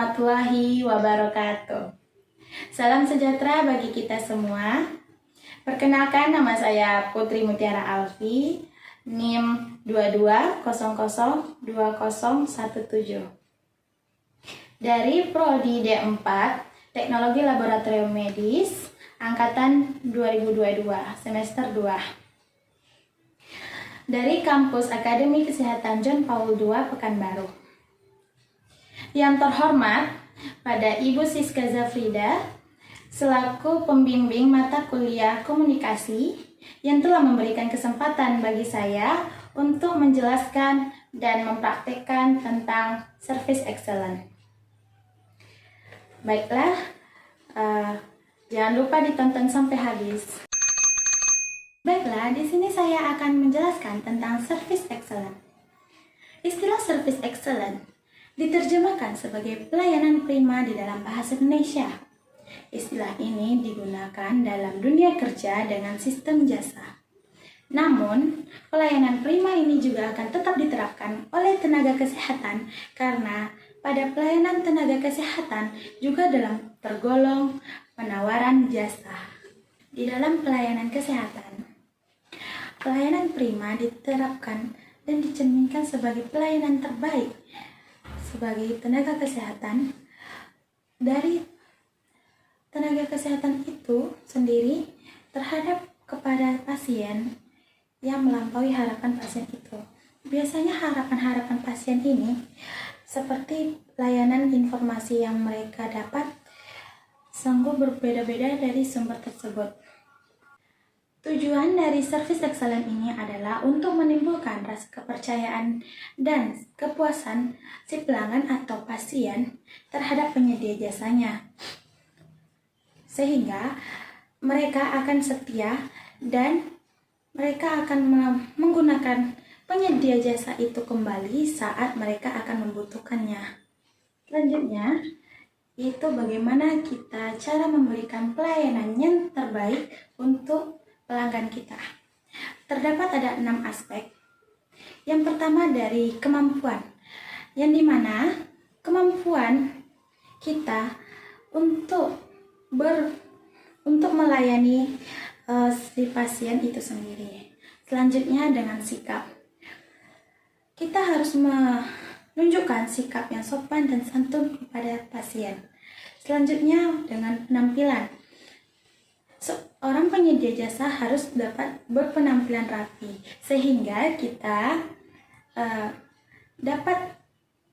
warahmatullahi wabarakatuh. Salam sejahtera bagi kita semua. Perkenalkan, nama saya Putri Mutiara Alfi, NIM 22002017. Dari Prodi D4, Teknologi Laboratorium Medis, Angkatan 2022, semester 2. Dari Kampus Akademi Kesehatan John Paul II, Pekanbaru. Yang terhormat pada Ibu Siska Zafrida, selaku pembimbing mata kuliah komunikasi yang telah memberikan kesempatan bagi saya untuk menjelaskan dan mempraktekkan tentang service excellence. Baiklah, jangan lupa ditonton sampai habis. Baiklah, di sini saya akan menjelaskan tentang service excellence. Istilah service excellence diterjemahkan sebagai pelayanan prima di dalam bahasa Indonesia. Istilah ini digunakan dalam dunia kerja dengan sistem jasa. Namun, pelayanan prima ini juga akan tetap diterapkan oleh tenaga kesehatan karena pada pelayanan tenaga kesehatan juga dalam tergolong penawaran jasa. Di dalam pelayanan kesehatan, pelayanan prima diterapkan dan dicerminkan sebagai pelayanan terbaik sebagai tenaga kesehatan. Dari tenaga kesehatan itu sendiri terhadap kepada pasien yang melampaui harapan pasien itu. Biasanya harapan-harapan pasien ini seperti layanan informasi yang mereka dapat sungguh berbeda-beda dari sumber tersebut. Tujuan dari service excellence ini adalah untuk menimbulkan rasa kepercayaan dan kepuasan si pelanggan atau pasien terhadap penyedia jasanya, sehingga mereka akan setia dan mereka akan menggunakan penyedia jasa itu kembali saat mereka akan membutuhkannya. Selanjutnya, itu bagaimana kita cara memberikan pelayanan yang terbaik untuk pelanggan kita. Terdapat ada 6 aspek. Yang pertama dari kemampuan, yang dimana kemampuan kita untuk melayani si pasien itu sendiri. Selanjutnya dengan sikap. Kita harus menunjukkan sikap yang sopan dan santun kepada pasien. Selanjutnya dengan penampilan. Seorang penyedia jasa harus dapat berpenampilan rapi sehingga kita dapat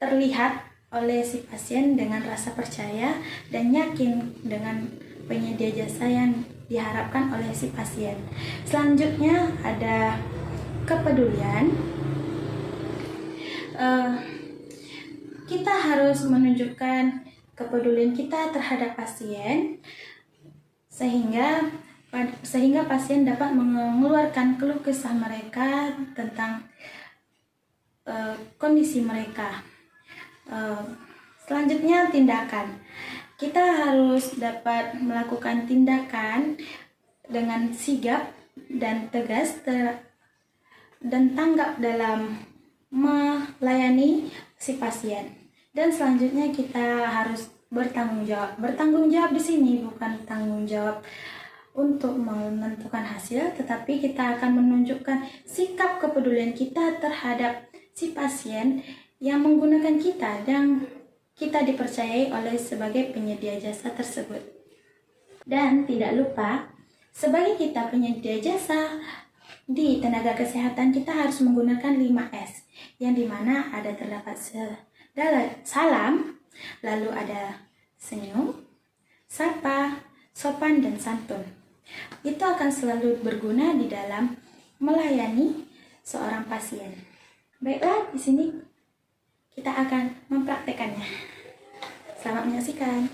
terlihat oleh si pasien dengan rasa percaya dan yakin dengan penyedia jasa yang diharapkan oleh si pasien. Selanjutnya ada kepedulian. Kita harus menunjukkan kepedulian kita terhadap pasien sehingga pasien dapat mengeluarkan keluh kesah mereka tentang kondisi mereka. Selanjutnya tindakan. Kita harus dapat melakukan tindakan dengan sigap dan tegas dan tanggap dalam melayani si pasien. Dan selanjutnya kita harus bertanggung jawab. Bertanggung jawab di sini bukan tanggung jawab untuk menentukan hasil, tetapi kita akan menunjukkan sikap kepedulian kita terhadap si pasien yang menggunakan kita dan kita dipercayai oleh sebagai penyedia jasa tersebut. Dan tidak lupa, sebagai kita penyedia jasa di tenaga kesehatan, kita harus menggunakan 5S, yang dimana ada terdapat salam, lalu ada senyum, sapa, sopan, dan santun. Itu akan selalu berguna di dalam melayani seorang pasien. Baiklah, di sini kita akan mempraktekannya. Selamat menyaksikan.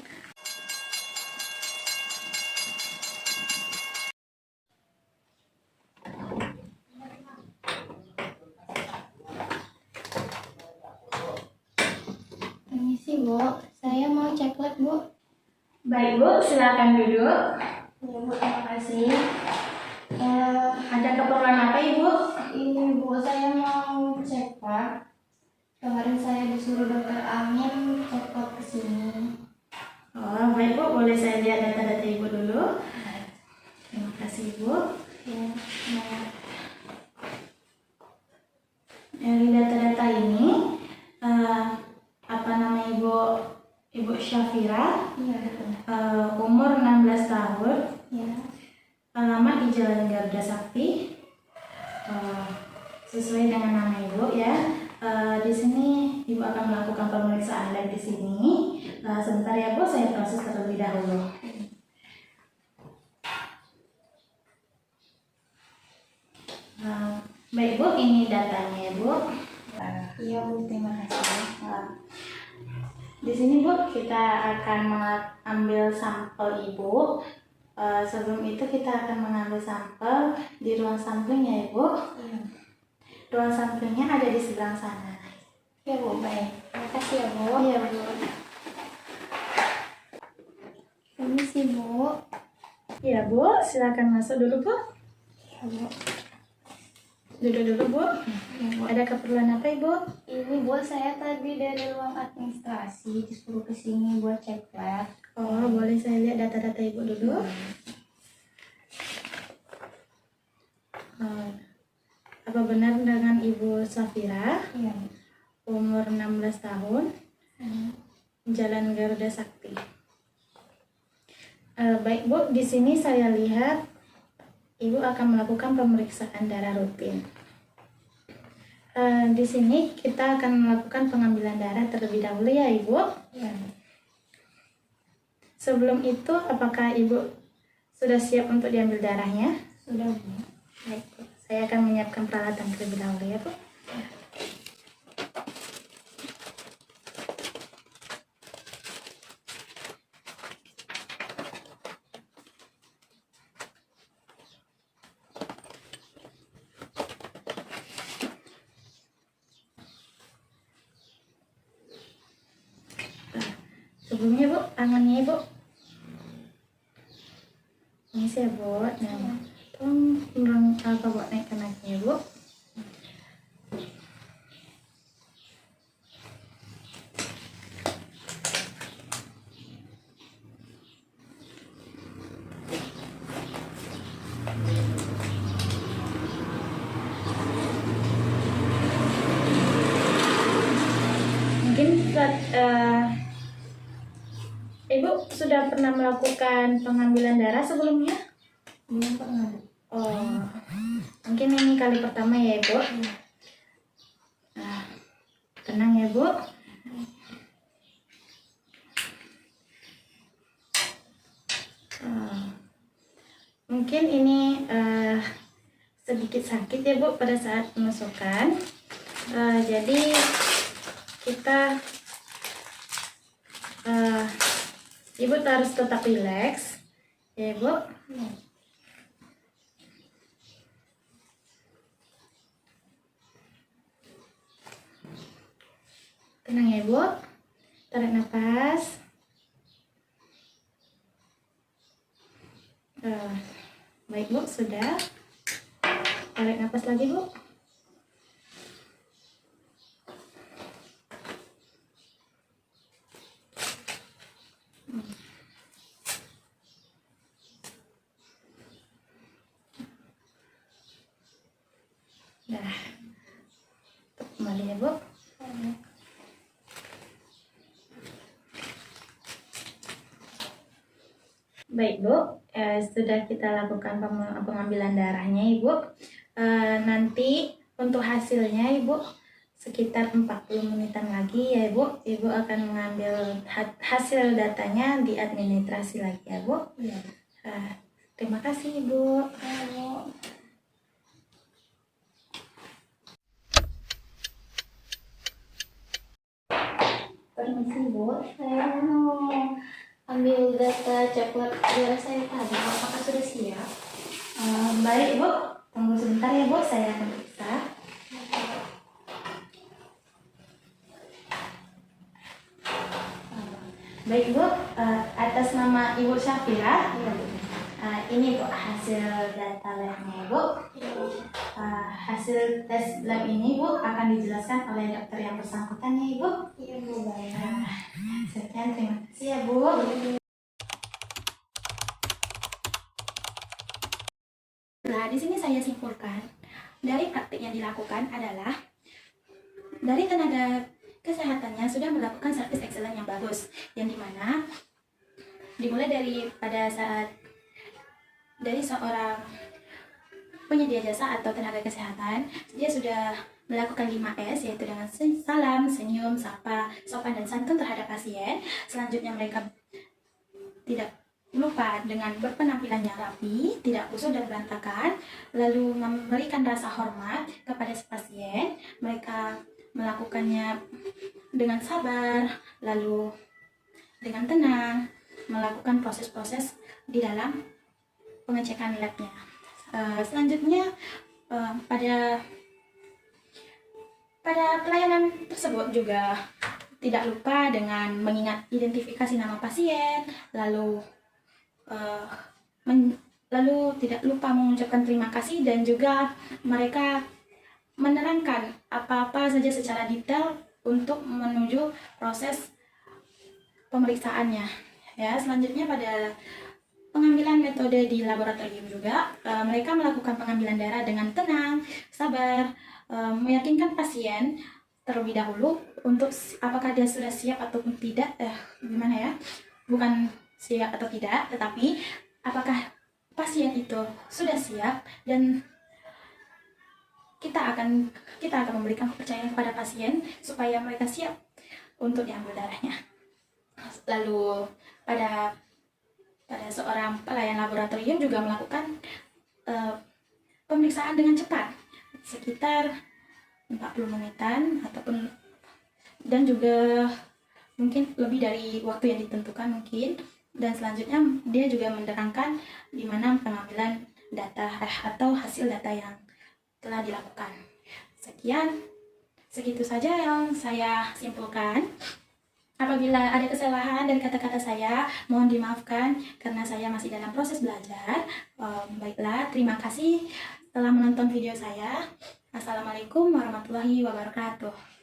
Permisi, Bu. Saya mau cek lab, Bu. Baik, Bu. Silakan duduk. Ya, Bu, terima kasih. Ada keperluan apa, Ibu? Ini, Bu, saya mau cek, Pak. Kemarin saya disuruh dokter Amin cek lab ke sini. Ya. Nah, dari data-data ini, apa nama Ibu Syafira, Iya, betul. umur 16 tahun, Ya. alamat di Jalan Garuda Sakti, sesuai dengan nama Ibu ya. Di sini Ibu akan melakukan pemeriksaan lab di sini. Sebentar ya Bu, saya proses terlebih dahulu. Baik Bu, ini datanya ya Bu. Iya Bu, terima kasih. Di sini Bu, kita akan mengambil sampel Ibu. Sebelum itu kita akan mengambil sampel di ruang samplingnya ya Bu. Iya. Ruang samplingnya ada di sebelah sana. Ya Bu, baik. Terima kasih ya Bu. Iya Bu. Permisi Bu. Iya Bu, silakan masuk dulu Bu. Ya Bu. Duduk dulu Bu. Ya Bu. Ada keperluan apa Ibu? Ini Bu, saya tadi dari ruang administrasi disuruh ke sini buat cek lab. Oh, boleh saya lihat data-data Ibu dulu? Apa benar dengan Ibu Safira, Iya. umur 16 tahun, Jalan Garuda Sakti? Baik Bu, di sini saya lihat Ibu akan melakukan pemeriksaan darah rutin. Di sini kita akan melakukan pengambilan darah terlebih dahulu ya Ibu. Iya. Sebelum itu, apakah Ibu sudah siap untuk diambil darahnya? Sudah Bu. Baik Bu, saya akan menyiapkan peralatan terlebih dahulu ya Bu. Sebelumnya Bu, tangannya Ibu. Ini saya Bu. Nah, tolong bawa naikkan lagi ya Bu. Mungkin Ibu sudah pernah melakukan pengambilan darah sebelumnya? Belum pernah Bu. Oh, mungkin ini kali pertama ya Ibu. Nah, tenang ya Bu. Mungkin ini sedikit sakit ya Bu pada saat pemasukan. Jadi kita Ibu harus tetap rileks ya Bu. Tenang ya Bu, tarik nafas. Baik Bu, sudah. Tarik nafas lagi Bu. Nah, kembali ya Bu. Baik Bu, sudah kita lakukan pengambilan darahnya Ibu. Nanti untuk hasilnya Ibu sekitar 40 menitan lagi ya Ibu. Ibu akan mengambil hasil datanya di administrasi lagi ya Bu. Iya. Terima kasih Ibu. Halo. Permisi Bu, saya mau ambil data cek lab darah saya tadi. Apakah sudah siap? Baik Ibu, tunggu sebentar ya Bu, saya akan periksa. Baik Bu, atas nama Ibu Syafira, ini Bu hasil data labnya Bu. Hasil tes lab ini Bu akan dijelaskan oleh dokter yang bersangkutan ya Ibu. Iya Bu, baik. Sekian, terima kasih ya Bu. Nah, di sini saya simpulkan dari praktik yang dilakukan adalah dari tenaga kesehatannya sudah melakukan service excellence yang bagus, yang dimana dimulai dari seorang penyedia jasa atau tenaga kesehatan, dia sudah melakukan 5S, yaitu dengan salam, senyum, sapa, sopan dan santun terhadap pasien. Selanjutnya mereka tidak lupa dengan berpenampilan yang rapi, tidak kusut dan berantakan, lalu memberikan rasa hormat kepada pasien. Mereka melakukannya dengan sabar, lalu dengan tenang, melakukan proses-proses di dalam pengecekan labnya. Selanjutnya pada pelayanan tersebut juga tidak lupa dengan mengingat identifikasi nama pasien, lalu tidak lupa mengucapkan terima kasih, dan juga mereka menerangkan apa-apa saja secara detail untuk menuju proses pemeriksaannya. Ya, selanjutnya pada pengambilan metode di laboratorium juga, mereka melakukan pengambilan darah dengan tenang, sabar, meyakinkan pasien terlebih dahulu untuk apakah dia sudah siap ataupun tidak. Bukan siap atau tidak, tetapi apakah pasien itu sudah siap, dan kita akan memberikan kepercayaan kepada pasien supaya mereka siap untuk diambil darahnya. Lalu pada seorang pelayan laboratorium juga melakukan pemeriksaan dengan cepat, sekitar 40 menitan dan juga mungkin lebih dari waktu yang ditentukan mungkin. Dan selanjutnya dia juga menerangkan di mana pengambilan data atau hasil data yang telah dilakukan. Segitu saja yang saya simpulkan. Apabila ada kesalahan dari kata-kata saya, mohon dimaafkan karena saya masih dalam proses belajar. Baiklah, terima kasih telah menonton video saya. Assalamualaikum warahmatullahi wabarakatuh.